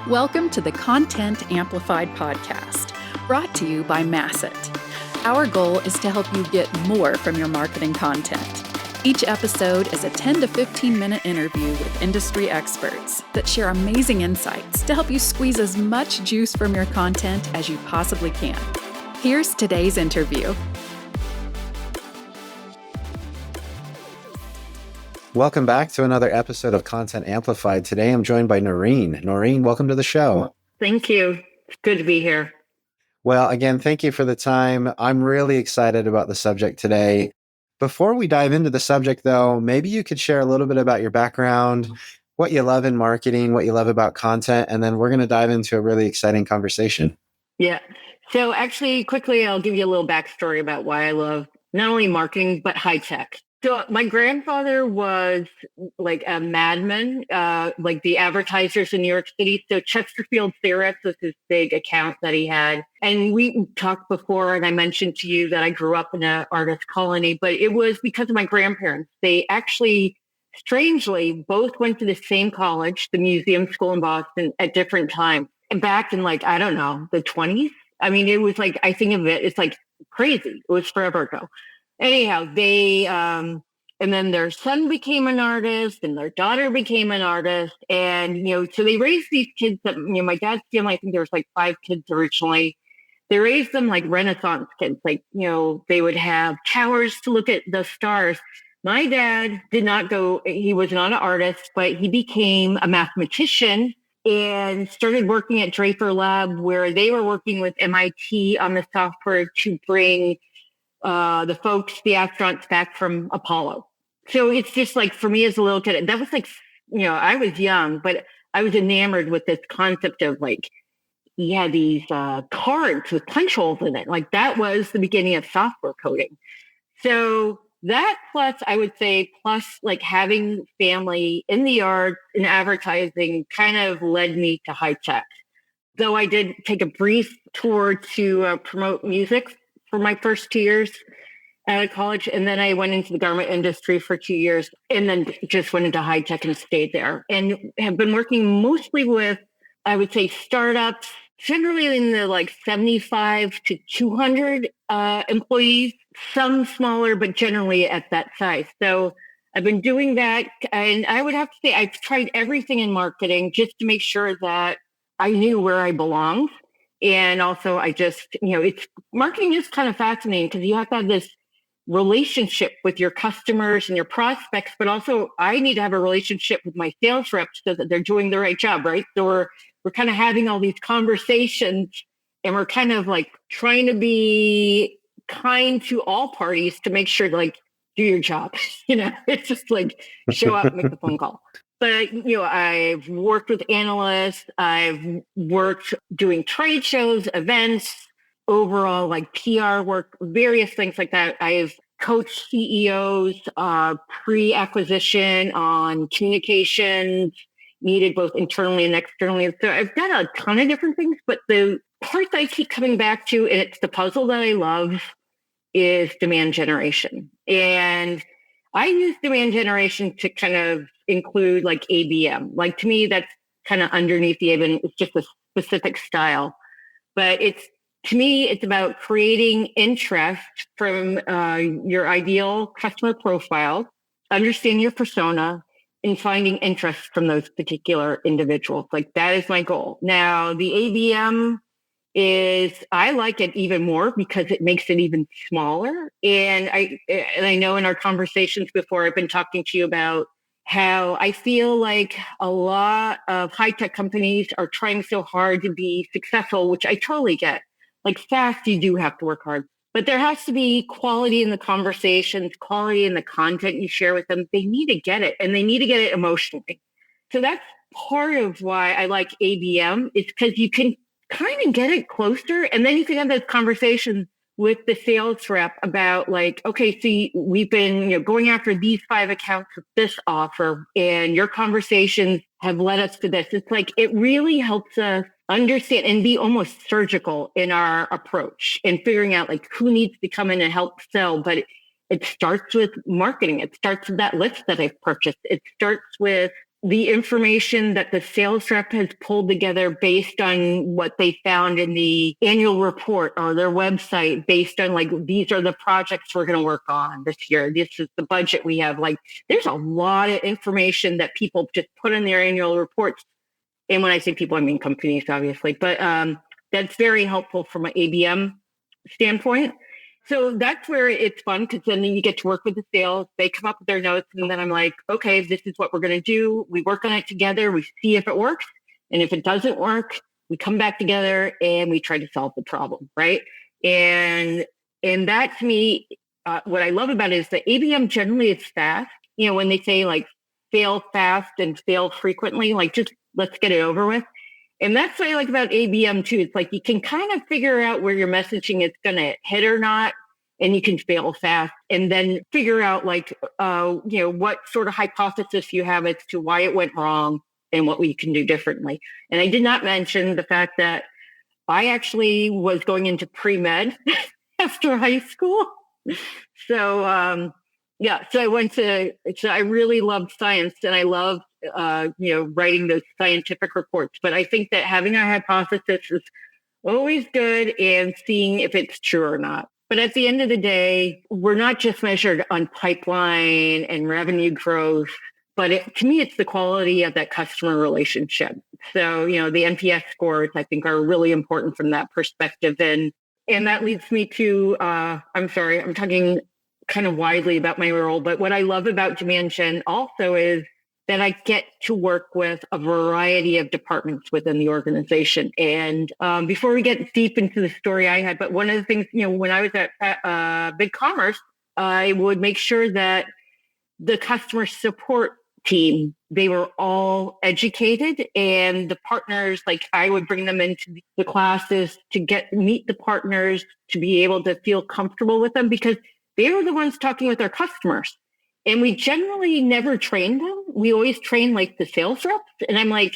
Welcome to the Content Amplified podcast, brought to you by Masset. Our goal is to help you get more from your marketing content. Each episode is a 10 to 15 minute interview with industry experts that share amazing insights to help you squeeze as much juice from your content as you possibly can. Here's today's interview. Welcome back to another episode of Content Amplified. Today I'm joined by Noreen. Noreen, welcome to the show. Thank you. It's good to be here. Well, again, thank you for the time. I'm really excited about the subject today. Before we dive into the subject, though, maybe you could share a little bit about your background, what you love in marketing, what you love about content, and then we're going to dive into a really exciting conversation. Yeah. So actually, quickly, I'll give you a little backstory about why I love not only marketing, but high tech. So my grandfather was like a madman, like the advertisers in New York City. So Chesterfield Xerox was his big account that he had. And we talked before, and I mentioned to you that I grew up in an artist colony, but it was because of my grandparents. They actually, strangely, both went to the same college, the museum school in Boston, at different times. And back in like, I don't know, the 20s. I mean, it was like, I think of it, it's like crazy. It was forever ago. Anyhow, they, and then their son became an artist and their daughter became an artist. And, so they raised these kids that, my dad's family, I think there was like 5 kids originally. They raised them like Renaissance kids. Like, they would have towers to look at the stars. My dad did not go, he was not an artist, but he became a mathematician and started working at Draper Lab, where they were working with MIT on the software to bring the astronauts back from Apollo. So it's just like, for me as a little kid, that was like, I was young, but I was enamored with this concept of like, he had these cards with punch holes in it. Like that was the beginning of software coding. So that I would say, plus like having family in the arts and advertising kind of led me to high tech. Though I did take a brief tour to promote music for my first 2 years out of college. And then I went into the garment industry for 2 years and then just went into high tech and stayed there, and have been working mostly with, I would say, startups, generally in the like 75 to 200 employees, some smaller, but generally at that size. So I've been doing that. And I would have to say I've tried everything in marketing just to make sure that I knew where I belonged. And also I just, marketing is kind of fascinating because you have to have this relationship with your customers and your prospects, but also I need to have a relationship with my sales reps so that they're doing the right job, right? So we're kind of having all these conversations and we're kind of like trying to be kind to all parties to make sure like, do your job. It's just like show up, make the phone call. But, I've worked with analysts. I've worked doing trade shows, events, overall like PR work, various things like that. I've coached CEOs pre-acquisition on communications needed both internally and externally. So I've done a ton of different things, but the part that I keep coming back to, and it's the puzzle that I love, is demand generation. And I use demand generation to kind of include like ABM. Like to me, that's kind of underneath the ABM. It's just a specific style. But to me, it's about creating interest from your ideal customer profile, understanding your persona, and finding interest from those particular individuals. Like that is my goal. Now, the ABM I like it even more because it makes it even smaller. And I know in our conversations before, I've been talking to you about how I feel like a lot of high tech companies are trying so hard to be successful, which I totally get. Like fast, you do have to work hard, but there has to be quality in the conversations, quality in the content you share with them. They need to get it, and they need to get it emotionally. So that's part of why I like ABM, is because you can kind of get it closer. And then you can have those conversations with the sales rep about like, okay, see, we've been going after these 5 accounts with this offer, and your conversations have led us to this. It's like, it really helps us understand and be almost surgical in our approach and figuring out like who needs to come in and help sell. But it starts with marketing. It starts with that list that I've purchased. It starts with the information that the sales rep has pulled together based on what they found in the annual report or their website, based on like, these are the projects we're going to work on this year. This is the budget we have. Like, there's a lot of information that people just put in their annual reports. And when I say people, I mean companies, obviously, but that's very helpful from an ABM standpoint. So that's where it's fun, because then you get to work with the sales. They come up with their notes, and then I'm like, okay, this is what we're going to do. We work on it together. We see if it works. And if it doesn't work, we come back together and we try to solve the problem, right? And that, to me, what I love about it is the ABM generally is fast. You know, when they say like fail fast and fail frequently, like just let's get it over with. And that's what I like about ABM too. It's like you can kind of figure out where your messaging is going to hit or not, and you can fail fast, and then figure out like, what sort of hypothesis you have as to why it went wrong and what we can do differently. And I did not mention the fact that I actually was going into pre-med after high school. So, so I really loved science, and I loved, writing those scientific reports. But I think that having a hypothesis is always good, and seeing if it's true or not. But at the end of the day, we're not just measured on pipeline and revenue growth, but to me, it's the quality of that customer relationship. So, the NPS scores, I think, are really important from that perspective. And that leads me to, I'm sorry, I'm talking kind of widely about my role, but what I love about demand gen also is that I get to work with a variety of departments within the organization. And before we get deep into the story I had, but one of the things, when I was at Big Commerce, I would make sure that the customer support team, they were all educated, and the partners, like I would bring them into the classes to meet the partners, to be able to feel comfortable with them, because they were the ones talking with our customers. And we generally never trained them. We always train like the sales reps. And I'm like,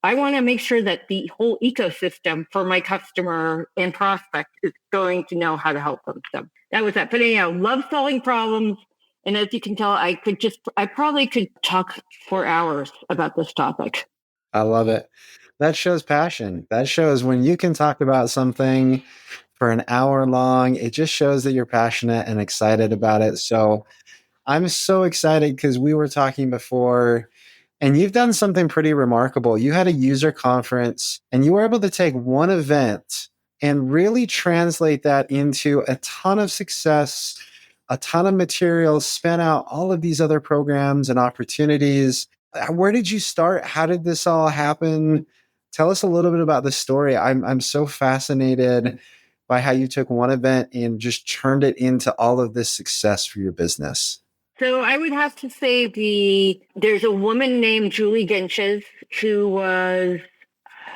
I want to make sure that the whole ecosystem for my customer and prospect is going to know how to help them. So that was that. But anyhow, love solving problems. And as you can tell, I probably could talk for hours about this topic. I love it. That shows passion. That shows when you can talk about something for an hour long, it just shows that you're passionate and excited about it. So I'm so excited because we were talking before, and you've done something pretty remarkable. You had a user conference, and you were able to take one event and really translate that into a ton of success, a ton of materials, spin out all of these other programs and opportunities. Where did you start? How did this all happen? Tell us a little bit about the story. I'm so fascinated by how you took one event and just turned it into all of this success for your business. So I would have to say there's a woman named Julie Ginches who was,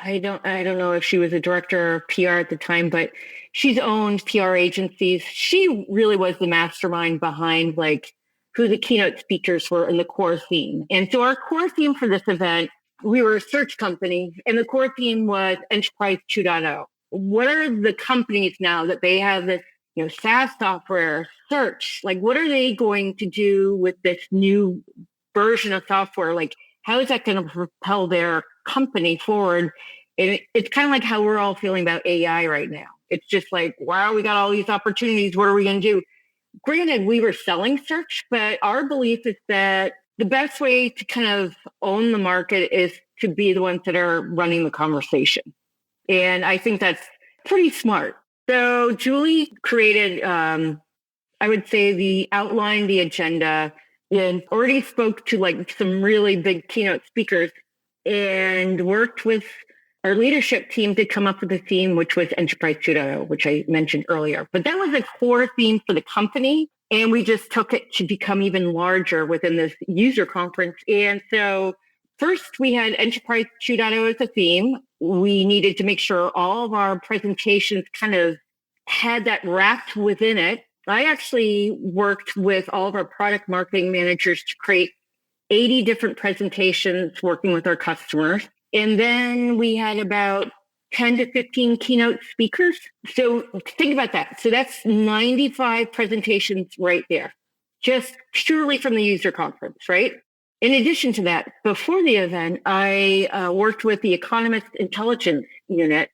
I don't know if she was a director of PR at the time, but she's owned PR agencies. She really was the mastermind behind like who the keynote speakers were and the core theme. And so our core theme for this event, we were a search company, and the core theme was Enterprise 2.0. What are the companies now that they have this, SaaS software, search? Like, what are they going to do with this new version of software? Like, how is that going to propel their company forward? And it's kind of like how we're all feeling about AI right now. It's just like, wow, we got all these opportunities. What are we going to do? Granted, we were selling search, but our belief is that the best way to kind of own the market is to be the ones that are running the conversation. And I think that's pretty smart. So Julie created, I would say, the outline, the agenda, and already spoke to like some really big keynote speakers, and worked with our leadership team to come up with a theme, which was Enterprise 2.0, which I mentioned earlier. But that was a core theme for the company, and we just took it to become even larger within this user conference. And so first, we had Enterprise 2.0 as a theme. We needed to make sure all of our presentations kind of had that wrapped within it. I actually worked with all of our product marketing managers to create 80 different presentations working with our customers. And then we had about 10 to 15 keynote speakers. So think about that. So that's 95 presentations right there, just purely from the user conference, right? In addition to that, before the event, I worked with the Economist Intelligence Unit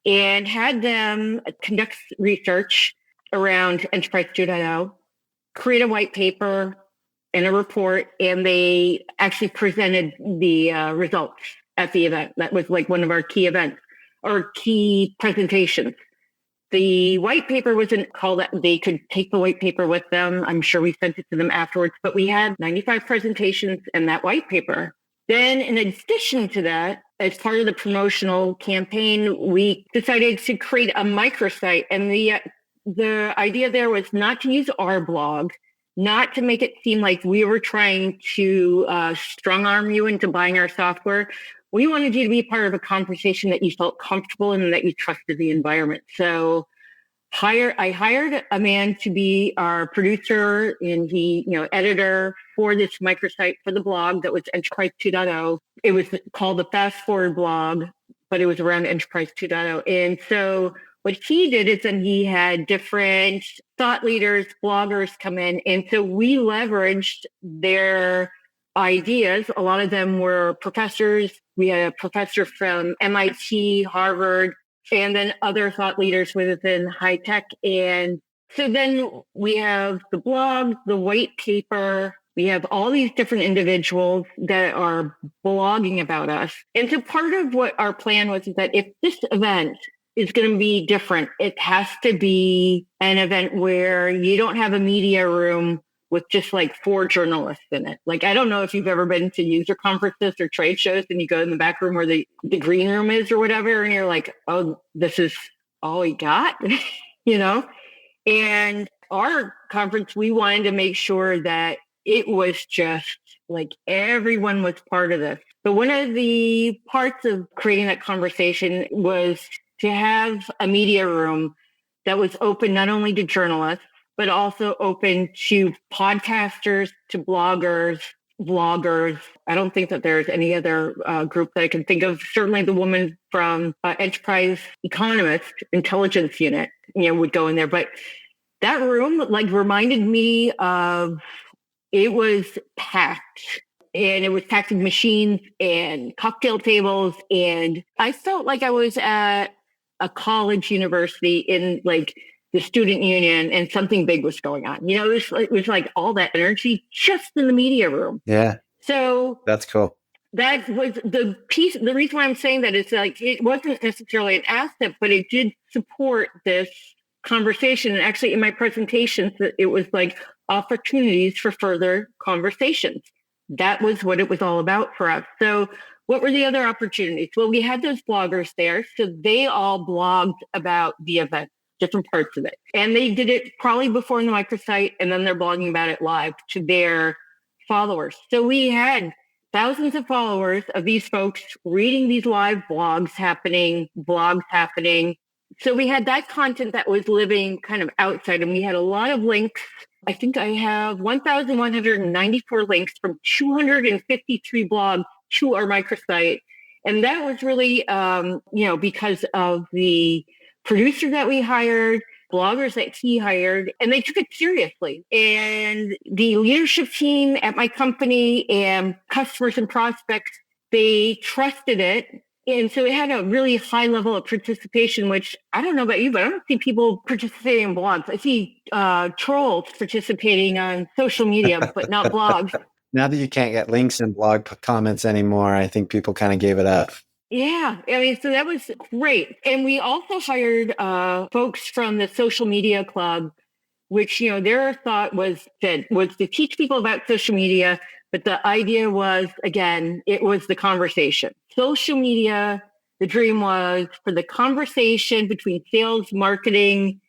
and had them conduct research around Enterprise 2.0, create a white paper and a report, and they actually presented the results at the event. That was like one of our key events or key presentations. The white paper wasn't called that. They could take the white paper with them. I'm sure we sent it to them afterwards, but we had 95 presentations and that white paper. Then in addition to that, as part of the promotional campaign, we decided to create a microsite. And the idea there was not to use our blog, not to make it seem like we were trying to strong arm you into buying our software. We wanted you to be part of a conversation that you felt comfortable in and that you trusted the environment. So I hired a man to be our producer and editor for this microsite for the blog that was Enterprise 2.0. It was called the Fast Forward blog, but it was around Enterprise 2.0. And so what he did is then he had different thought leaders, bloggers come in. And so we leveraged their ideas. A lot of them were professors. We had a professor from MIT, Harvard, and then other thought leaders within high tech. And so then we have the blog, the white paper. We have all these different individuals that are blogging about us. And so part of what our plan was is that if this event is going to be different, it has to be an event where you don't have a media room with just like 4 journalists in it. Like, I don't know if you've ever been to user conferences or trade shows and you go in the back room where the green room is or whatever, and you're like, oh, this is all we got, And our conference, we wanted to make sure that it was just like everyone was part of this. But one of the parts of creating that conversation was to have a media room that was open not only to journalists, but also open to podcasters, to bloggers, vloggers. I don't think that there's any other group that I can think of. Certainly the woman from Enterprise Economist Intelligence Unit, would go in there. But that room reminded me of, it was packed. And it was packed with machines and cocktail tables. And I felt like I was at a college university in the student union and something big was going on. It was like all that energy just in the media room. Yeah. So that's cool. That was the piece. The reason why I'm saying that is it wasn't necessarily an asset, but it did support this conversation. And actually in my presentations, it was like opportunities for further conversations. That was what it was all about for us. So what were the other opportunities? Well, we had those bloggers there. So they all blogged about the event, different parts of it. And they did it probably before in the microsite, and then they're blogging about it live to their followers. So we had thousands of followers of these folks reading these live blogs happening. So we had that content that was living kind of outside, and we had a lot of links. I think I have 1,194 links from 253 blogs to our microsite. And that was really, because of the producer that we hired, bloggers that he hired, and they took it seriously. And the leadership team at my company and customers and prospects, they trusted it. And so it had a really high level of participation, which I don't know about you, but I don't see people participating in blogs. I see trolls participating on social media, but not blogs. Now that you can't get links in blog comments anymore, I think people kind of gave it up. Yeah. So that was great. And we also hired folks from the social media club, which, their thought was to teach people about social media. But the idea was, again, it was the conversation. Social media, the dream was for the conversation between sales, marketing,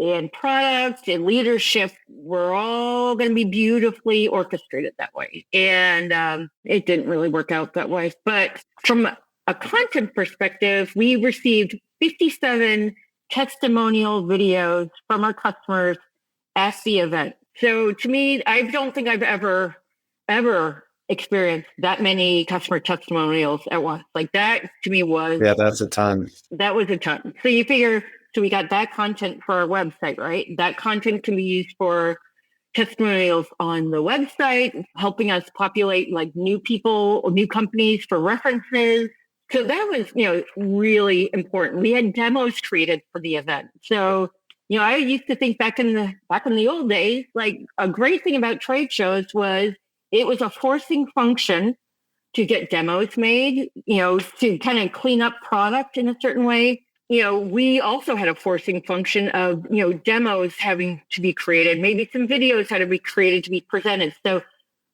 and product and leadership, we're all going to be beautifully orchestrated that way. And it didn't really work out that way. But from a content perspective, we received 57 testimonial videos from our customers at the event. So to me, I don't think I've ever experienced that many customer testimonials at once. Like that to me was... Yeah, that's a ton. That was a ton. So you figure, so we got that content for our website, right? That content can be used for testimonials on the website, helping us populate like new people or new companies for references. So that was, really important. We had demos created for the event. So, I used to think back in the old days, like a great thing about trade shows was it was a forcing function to get demos made, to kind of clean up product in a certain way. We also had a forcing function of, demos having to be created, maybe some videos had to be created to be presented. So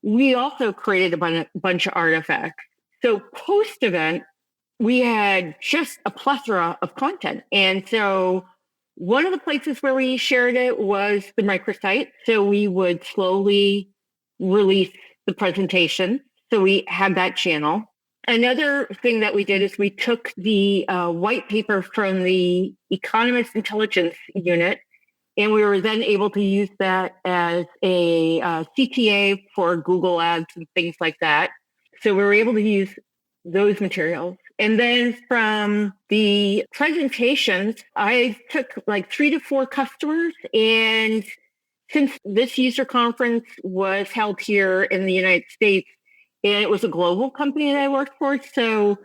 we also created a bunch of artifacts. So post event, we had just a plethora of content. And so one of the places where we shared it was the microsite. So we would slowly release the presentation. So we had that channel. Another thing that we did is we took the white paper from the Economist Intelligence Unit, and we were then able to use that as a CTA for Google Ads and things like that. So we were able to use those materials. And then from the presentations, I took like 3 to 4 customers. And since this user conference was held here in the United States, and it was a global company that I worked for, so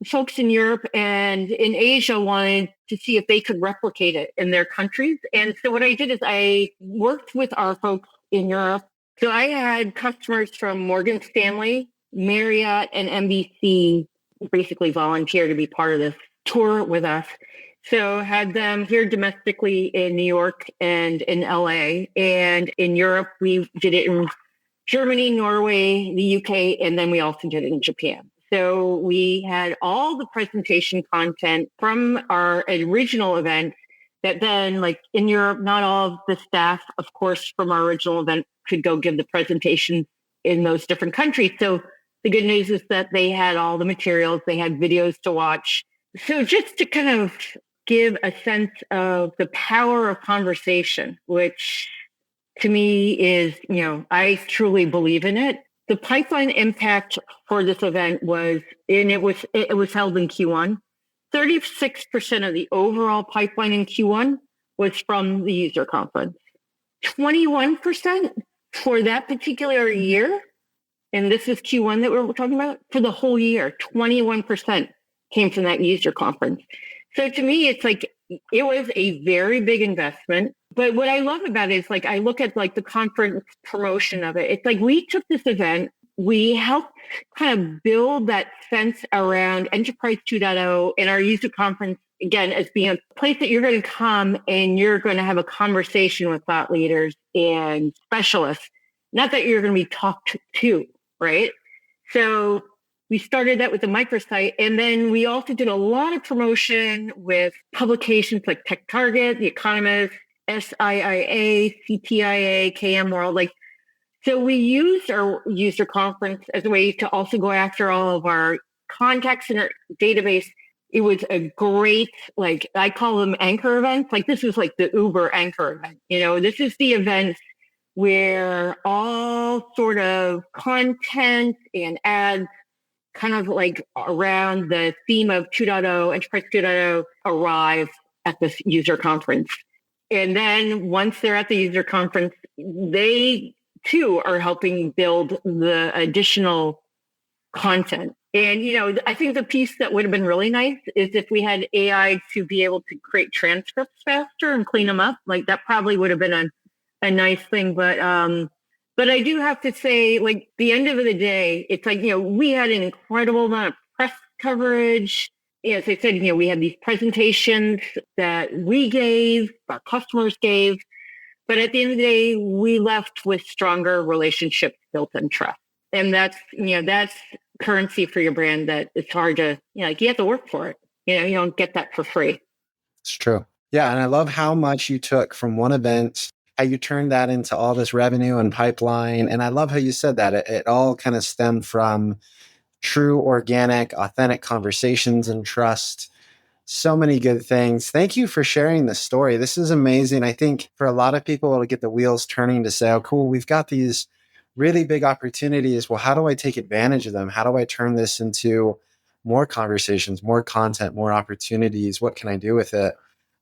folks in Europe and in Asia wanted to see if they could replicate it in their countries. And so what I did is I worked with our folks in Europe. So I had customers from Morgan Stanley, Marriott, and NBC basically volunteer to be part of this tour with us. So had them here domestically in New York and in LA. And in Europe, we did it in Germany, Norway, the UK, and then we also did it in Japan. So we had all the presentation content from our original event that then, like in Europe, not all of the staff, of course, from our original event could go give the presentation in those different countries. So the good news is that they had all the materials, they had videos to watch. So just to kind of give a sense of the power of conversation, which to me is, I truly believe in it. The pipeline impact for this event was, and it was held in Q1. 36% of the overall pipeline in Q1 was from the user conference. 21% for that particular year, and this is Q1 that we're talking about, for the whole year, 21% came from that user conference. So to me, it's like, it was a very big investment. But what I love about it is like, I look at like the conference promotion of it. It's like we took this event, we helped kind of build that sense around Enterprise 2.0 and our user conference, again, as being a place that you're going to come and you're going to have a conversation with thought leaders and specialists, not that you're going to be talked to, right? So we started that with the microsite, and then we also did a lot of promotion with publications like Tech Target, The Economist, SIIA, CTIA, KM World. Like, so we used our user conference as a way to also go after all of our contacts in our database. It was a great, like, I call them anchor events. Like, this is like the Uber anchor event. This is the event where all sort of content and ads kind of like around the theme of 2.0, Enterprise 2.0 arrive at this user conference. And then once they're at the user conference, they too are helping build the additional content. And, I think the piece that would have been really nice is if we had AI to be able to create transcripts faster and clean them up. Like that probably would have been a nice thing. But I do have to say, like, the end of the day, it's like, we had an incredible amount of press coverage. As I said, we had these presentations that we gave, our customers gave. But at the end of the day, we left with stronger relationships built on trust. And that's currency for your brand that it's hard to, like, you have to work for it. You don't get that for free. It's true. Yeah. And I love how much you took from one event, how you turned that into all this revenue and pipeline. And I love how you said that it all kind of stemmed from true, organic, authentic conversations and trust. So many good things. Thank you for sharing this story. This is amazing. I think for a lot of people, it'll get the wheels turning to say, oh, cool, we've got these really big opportunities. Well, how do I take advantage of them? How do I turn this into more conversations, more content, more opportunities? What can I do with it?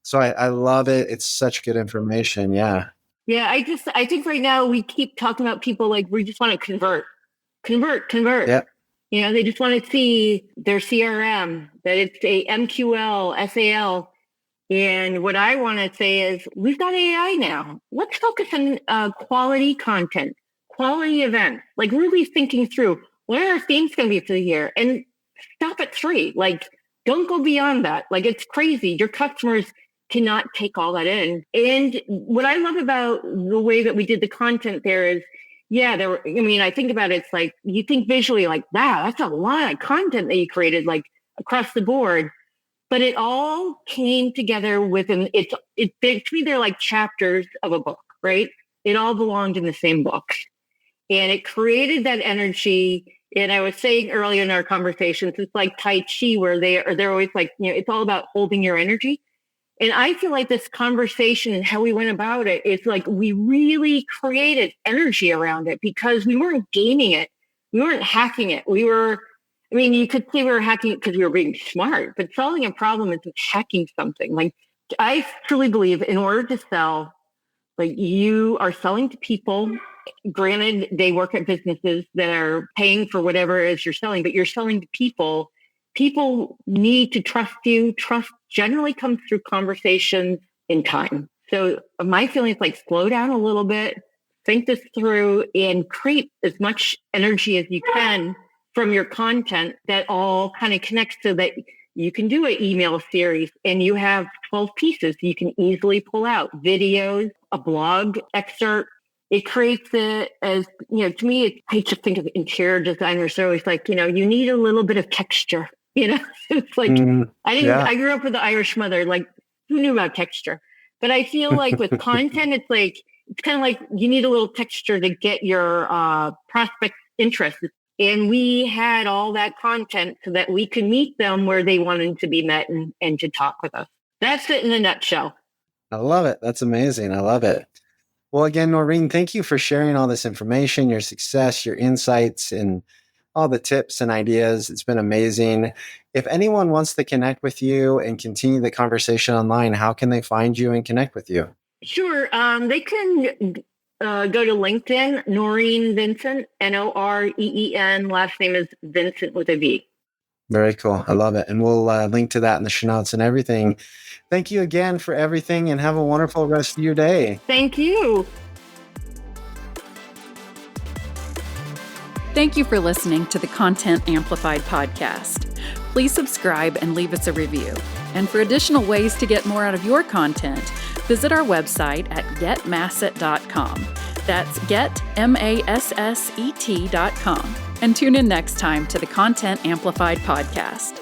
So I love it. It's such good information. Yeah. Yeah, I think right now we keep talking about people like we just want to convert. Yeah. They just want to see their CRM, that it's a MQL, SAL. And what I want to say is we've got AI now. Let's focus on quality content, quality events, like really thinking through what are our themes going to be for the year and stop at 3. Like, don't go beyond that. Like, it's crazy. Your customers cannot take all that in. And what I love about the way that we did the content there is, yeah, I think about it, it's like you think visually like, wow, that's a lot of content that you created, like across the board. But it all came together within to me, they're like chapters of a book, right? It all belonged in the same book. And it created that energy. And I was saying earlier in our conversations, it's like Tai Chi, where they're always like, it's all about holding your energy. And I feel like this conversation and how we went about it, it's like we really created energy around it because we weren't gaming it. We weren't hacking it. You could say we were hacking it because we were being smart, but solving a problem isn't hacking something. Like, I truly believe in order to sell, like, you are selling to people. Granted, they work at businesses that are paying for whatever it is you're selling, but you're selling to people. People need to trust you. Trust generally comes through conversations in time. So my feeling is like, slow down a little bit, think this through, and create as much energy as you can from your content that all kind of connects so that you can do an email series and you have 12 pieces you can easily pull out, videos, a blog excerpt. It creates it as, to me, I just think of interior designers. They're always like, you need a little bit of texture, it's like, I grew up with an Irish mother, like, who knew about texture? But I feel like with content, it's kind of like you need a little texture to get your prospects interested. And we had all that content so that we could meet them where they wanted to be met and to talk with us. That's it in a nutshell. I love it. That's amazing. I love it. Well, again, Noreen, thank you for sharing all this information, your success, your insights, and all the tips and ideas. It's been amazing. If anyone wants to connect with you and continue the conversation online, how can they find you and connect with you? Sure. They can go to LinkedIn, Noreen Vincent, Noreen. Last name is Vincent with a V. Very cool. I love it. And we'll link to that in the show notes and everything. Thank you again for everything and have a wonderful rest of your day. Thank you. Thank you for listening to the Content Amplified podcast. Please subscribe and leave us a review. And for additional ways to get more out of your content, visit our website at getmasset.com. That's getmasset.com. And tune in next time to the Content Amplified podcast.